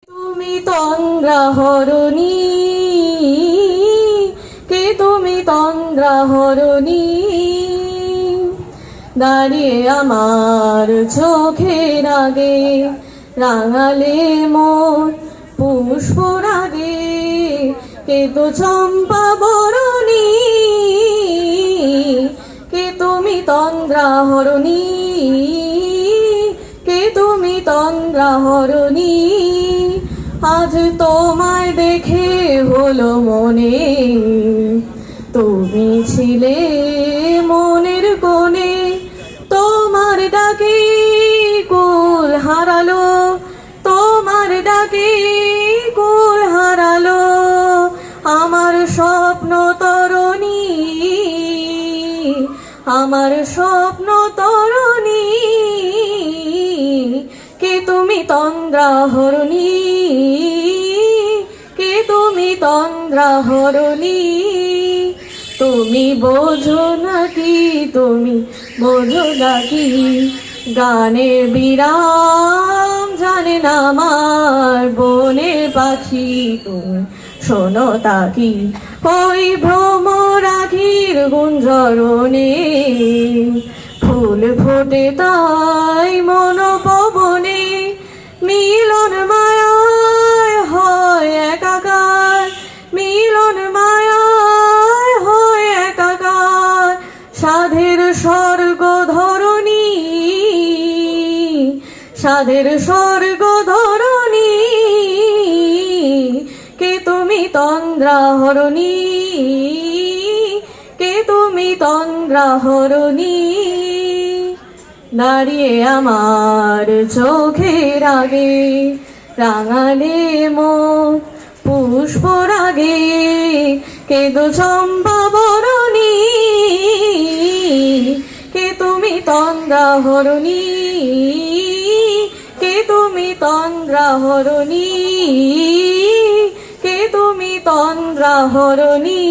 তুমি তন্দ্রাহরণী, কে তুমি তন্দ্রাহরণী, দাঁড়িয়ে আমার চোখের আগে রাঙালে মোর পুষ্পরাগে, কে তো চম্পা বরণী, কে তুমি তন্দ্রাহরণী, কে তুমি তন্দ্রাহরণী। আজ তোমায় দেখে হলো মনে, তুমি ছিলে মনের কোণে, তোমার ডাকে কুল হারালো, তোমার ডাকে কুল হারালো আমার স্বপ্ন তরণী, আমার স্বপ্ন তরণী, কে তুমি তন্দ্রাহরণী, কে তুমি তন্দ্রাহরণী। তুমি বোঝো নাকি, তুমি বোঝো নাকি, গানের বিরাম জানে না আমার বনের পাখি, তুমি শোনো তাকি ওই ভ্রমরাখির গুঞ্জরণে, ফুল ফোটে তাই মন পবনে, মিলন মায়ায় হয় একাকার, মিলন মায়ায় হয় একাকার, সাধের স্বর্গ ধরণী, সাধের স্বর্গ ধরণী, কে তুমি তন্দ্রাহরণী, কে তুমি তন্দ্রাহরণী, দাঁড়িয়ে আমার চোখের আগে রাঙালে মোর পুষ্পরাগে, কে তো চম্পা বরণী, কে তুমি তন্দ্রাহরণী, কে তুমি তন্দ্রাহরণী, কে তুমি তন্দ্রাহরণী।